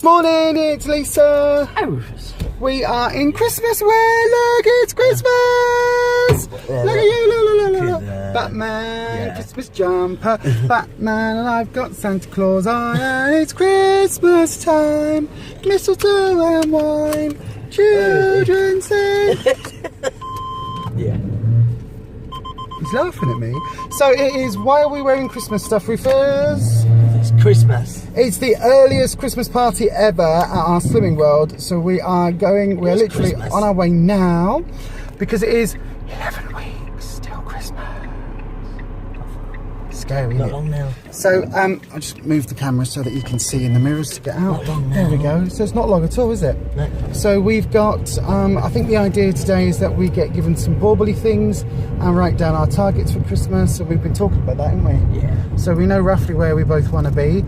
Morning, it's Lisa. Oh. We are in Christmas wear. Look, it's Christmas. Look at you, look. Batman, Christmas jumper. Batman, and I've got Santa Claus on, and it's Christmas time. Mistletoe and wine, children sing. Yeah. He's laughing at me. So it is. Why are we wearing Christmas stuff, Rufus? It's Christmas. It's the earliest Christmas party ever at our Slimming World. So we are going. We're literally Christmas. on our way now because it is 11 weeks till Christmas. Scary. Not isn't it? long now. So I'll just move the camera so that you can see in the mirrors to get out. Not long There we now. go. So it's not long at all, is it? No. So we've got, I think the idea today is that we get given some bauble things and write down our targets for Christmas. So we've been talking about that, haven't we? Yeah. So we know roughly where we both want to be.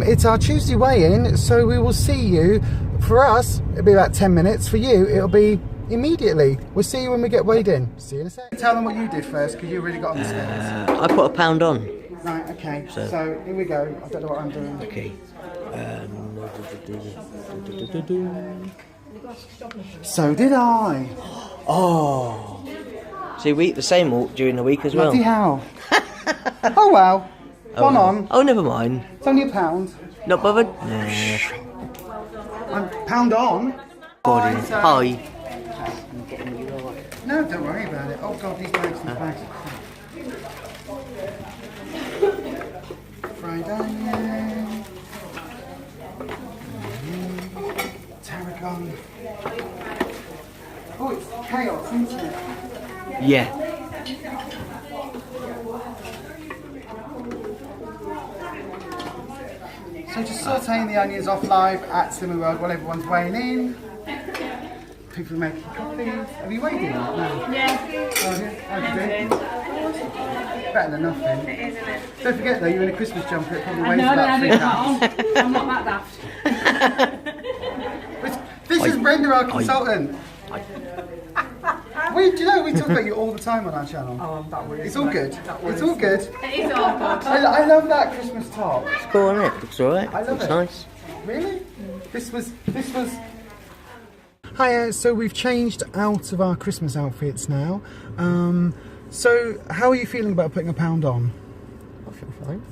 It's our Tuesday weigh-in, so we will see you. For us, it'll be about 10 minutes. For you, it'll be immediately. We'll see you when we get weighed in. See you in a second. Tell them what you did first, because you really got on the scales. I put a pound on. Right, okay. So here we go. I don't know what I'm doing. Okay. So did I. Oh. See, we eat the same all during the week as well. Bloody hell. Oh well. One on. Oh, never mind. It's only a pound. Not bothered? I'm pound on. Hi. No, don't worry about it. Oh god, these bags. Fried onion. Tarragon. Oh, it's chaos, isn't it? Yeah. So just sauteing the onions off live at Slimming World while everyone's weighing in. People are making coffees. Have you weighed in? No. Yeah. Oh, yeah. How do you do? Better than nothing. It is, isn't it? Don't forget though, you're in a Christmas jumper, it probably weighs No, about 3 I pounds. don't. I'm not that daft. This is Brenda, our consultant. Do you know we talk about you all the time on our channel? Oh, that was. It's all good. It's all good. It is all good. I love that Christmas top. It's cool, isn't it? Looks alright. I love Looks it. nice. Really? This was. Hiya, so we've changed out of our Christmas outfits now. So how are you feeling about putting a pound on? I feel fine.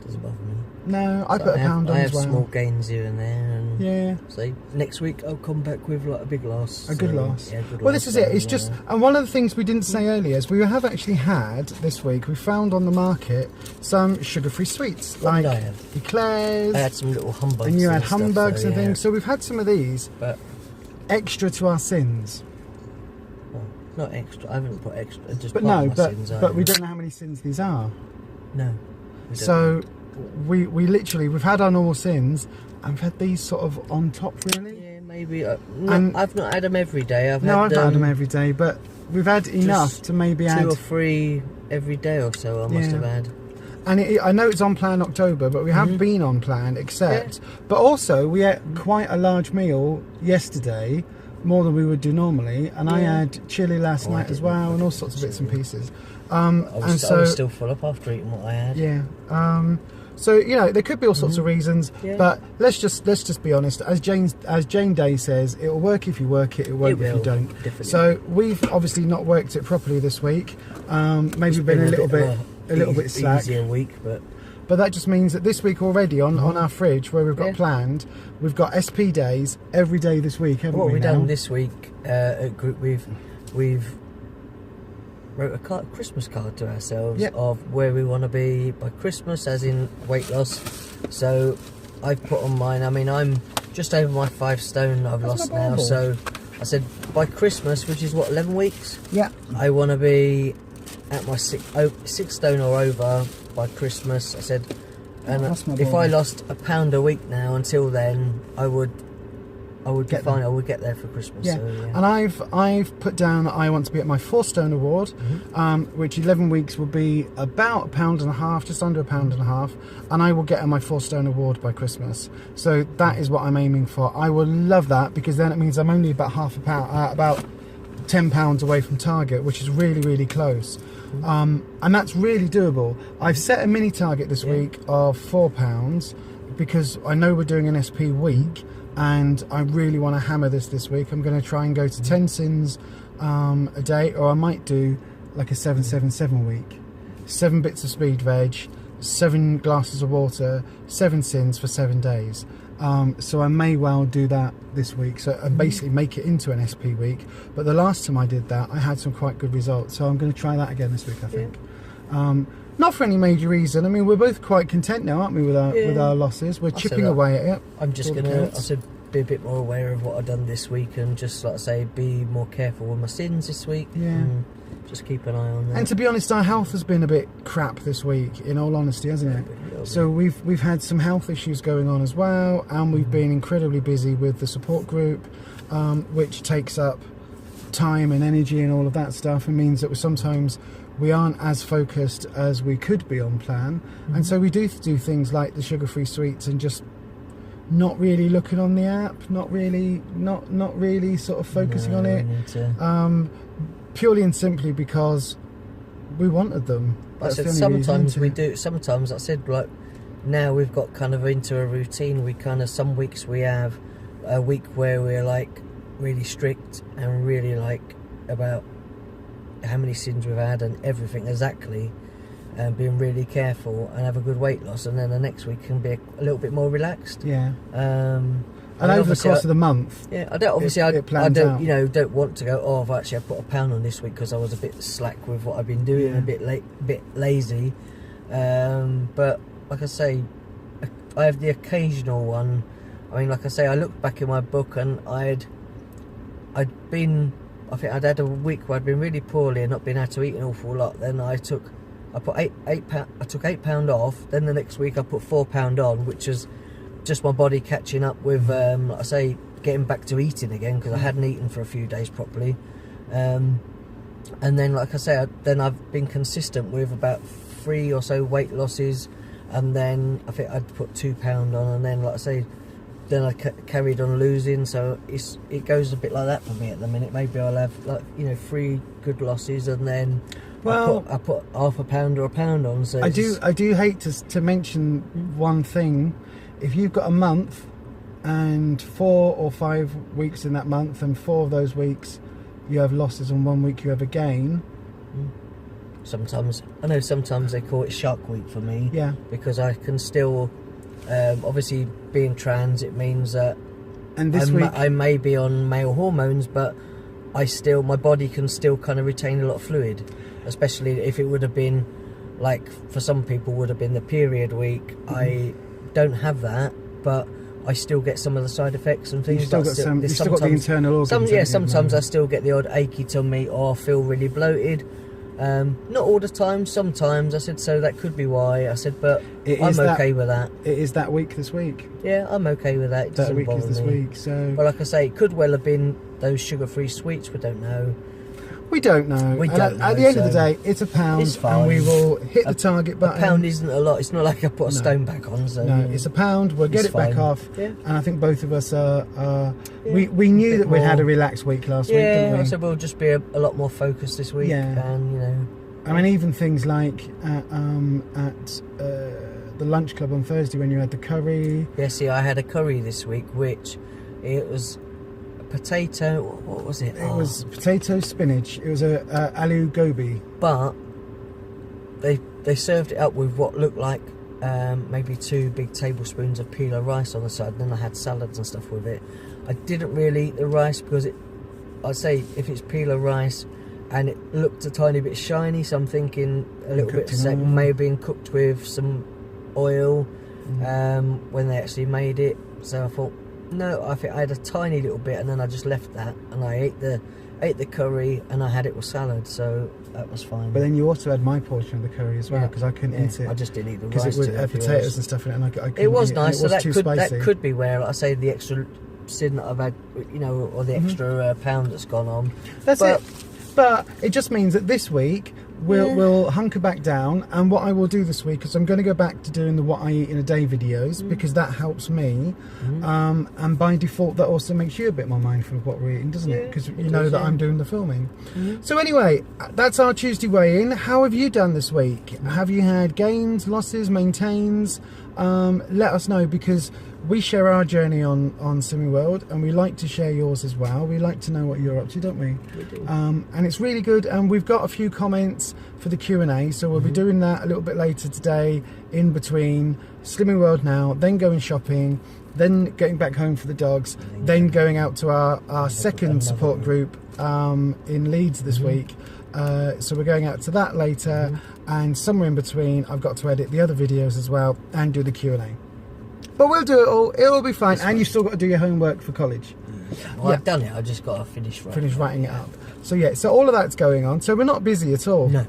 Doesn't bother me. No, I put a pound on I as have well. small gains here and there, and Yeah. so next week I'll come back with like a big loss. A good loss. Yeah, good Well, loss, this is it. It's so, just, and one of the things we didn't say earlier is we have actually had this week. We found on the market some sugar-free sweets What did I like have? eclairs, I had some little humbugs. and you had stuff, humbugs so, and yeah. things. So we've had some of these But extra to our sins. well, not extra. I haven't put extra. Just But part no, of my sins, but we don't know how many sins these are. No. we don't. So we literally we've had our normal sins and we've had these sort of on top really. Yeah, maybe. And- I've not had them every day. I've not had them every day, but we've had enough to maybe 2 add. or 3 every day or so. I must Yeah. have had. And I know it's on plan October, but we have been on plan, except. But also, we ate quite a large meal yesterday, more than we would do normally, and I had chili last night as well, and all sorts of bits and pieces. I And was so, still full up after eating what I had. yeah. So you know, there could be all sorts of reasons, Yeah. but let's just be honest. As Jane Day says, it'll work if you work it. It won't if you will, don't. definitely. So we've obviously not worked it properly this week. Maybe been a little bit slack. Easier week, But that just means that this week already on our fridge where we've got planned, we've got SP days every day this week, haven't what we? we've now? done this week at group, we've wrote a Christmas card to ourselves of where we want to be by Christmas, as in weight loss. So I've put on mine. I mean, I'm just over my 5 stone I've lost now. horrible. So I said by Christmas, which is what, 11 weeks. Yeah. I want to be at my 6 stone or over by Christmas. I said, and that's my if boy. I lost a pound a week now until then, I would Get be fine. there. I would get there for Christmas. Yeah. So, yeah. And I've put down that I want to be at my 4 stone award, which 11 weeks will be about £1.50, just under £1.50, and I will get on my 4 stone award by Christmas. So that is what I'm aiming for. I will love that because then it means I'm only about about £10 away from target, which is really, really close. And that's really doable. I've set a mini target this week of £4, because I know we're doing an SP week, and I really want to hammer this week. I'm going to try and go to 10 sins a day, or I might do like a 7-7-7 week. 7 bits of speed veg, 7 glasses of water, 7 sins for 7 days. So I may well do that this week, so and basically make it into an SP week. But the last time I did that, I had some quite good results, so I'm going to try that again this week, I think. Not for any major reason. I mean, we're both quite content now, aren't we, with our losses? We're chipping away at it. I'm just going to be a bit more aware of what I've done this week, and just, like I say, be more careful with my sins this week. Yeah. And just keep an eye on that. And to be honest, our health has been a bit crap this week, in all honesty, hasn't it? So we've had some health issues going on as well, and we've been incredibly busy with the support group, which takes up time and energy and all of that stuff, and means that sometimes we aren't as focused as we could be on plan. And so we do things like the sugar-free sweets and just not really looking on the app, not really sort of focusing on it, purely and simply because we wanted them. That's sometimes we do. Sometimes I said, like, now we've got kind of into a routine. We kind of, some weeks we have a week where we're like really strict and really like about how many sins we've had and everything exactly, and being really careful and have a good weight loss, and then the next week can be a little bit more relaxed. And over the course of the month, I don't don't want to go, oh, I've put a pound on this week because I was a bit slack with what I've been doing, a bit lazy. But like I say, I have the occasional one. I mean, like I say, I looked back in my book and I think I'd had a week where I'd been really poorly and not been able to eat an awful lot. Then I took £8 off. Then the next week I put £4 on, which was just my body catching up with, like I say, getting back to eating again, because I hadn't eaten for a few days properly. And then, like I say, I've been consistent with about 3 or so weight losses, and then I think I'd put £2 on, and then, like I say, then I carried on losing. So it goes a bit like that for me at the minute. Maybe I'll have 3 good losses, and then I put half a pound or a pound on. So I do hate to mention one thing. If you've got a month and 4 or 5 weeks in that month, and 4 of those weeks you have losses and 1 week you have a gain. Sometimes they call it Shark Week for me. Yeah. Because I can still, obviously being trans, it means that I may be on male hormones, but my body can still kind of retain a lot of fluid, especially if it would have been, like for some people would have been the period week. I don't have that, but I still get some of the side effects and things. You've still got the internal organs. Sometimes I still get the odd achy tummy or feel really bloated. Not all the time, sometimes. I said, so that could be why. I said, but I'm okay with that. It is that week this week. Yeah, I'm okay with that. It doesn't bother me. That week is this week, so... But like I say, it could well have been those sugar-free sweets, we don't know. We don't know. At the end of the day, it's a pound, and we will hit the target button. A pound isn't a lot. It's not like I put a stone back on. So no, it's a pound. We'll get it back off. Yeah. And I think both of us are. We knew that we'd had a relaxed week last week, didn't we? So we'll just be a lot more focused this week. Yeah. And I mean, even things like at the lunch club on Thursday when you had the curry. Yeah. See, I had a curry this week, which it was. Potato, what was it? It was potato spinach. It was a aloo gobi. But they served it up with what looked like maybe 2 big tablespoons of peeler rice on the side. And then I had salads and stuff with it. I didn't really eat the rice because I'd say if it's peeler rice and it looked a tiny bit shiny, so I'm thinking a little bit may have been cooked with some oil when they actually made it. So I thought, no, I think I had a tiny little bit, and then I just left that, and I ate the curry, and I had it with salad, so that was fine. But then you also had my portion of the curry as well, because I couldn't eat it. I just didn't eat the rice because it had potatoes and stuff in it, and I couldn't it was eat nice, it, and so that could be where, like I say, the extra sin that I've had, or the extra pound that's gone on. That's it. But it just means that this week we'll hunker back down, and what I will do this week is I'm going to go back to doing the what I eat in a day videos, because that helps me, and by default that also makes you a bit more mindful of what we're eating, doesn't it? Because you know that I'm doing the filming. So anyway, that's our Tuesday weigh-in. How have you done this week? Have you had gains, losses, maintains? let us know, because we share our journey on Slimming World, and we like to share yours as well. We like to know what you're up to, don't we? We do. And it's really good, and we've got a few comments for the Q&A, so we'll be doing that a little bit later today, in between Slimming World now, then going shopping, then getting back home for the dogs, then going out to our second support group in Leeds this week. So we're going out to that later, and somewhere in between I've got to edit the other videos as well and do the Q&A. But we'll do it all, it'll be fine. And you've still got to do your homework for college. Well, I've done it, I've just got to finish writing it up. So yeah, so all of that's going on, so we're not busy at all. No.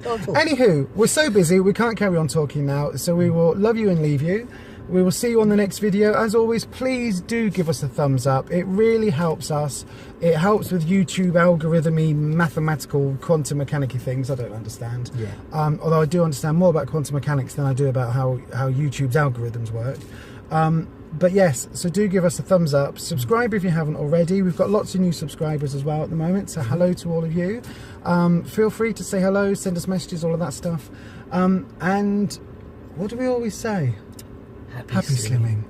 Anywho, we're so busy we can't carry on talking now, so we will love you and leave you. We will see you on the next video. As always, please do give us a thumbs up. It really helps us. It helps with YouTube algorithmy, mathematical, quantum mechanic-y things I don't understand. Yeah. Although I do understand more about quantum mechanics than I do about how YouTube's algorithms work. But yes, so do give us a thumbs up. Subscribe if you haven't already. We've got lots of new subscribers as well at the moment, so hello to all of you. Feel free to say hello, send us messages, all of that stuff. And what do we always say? Happy slimming.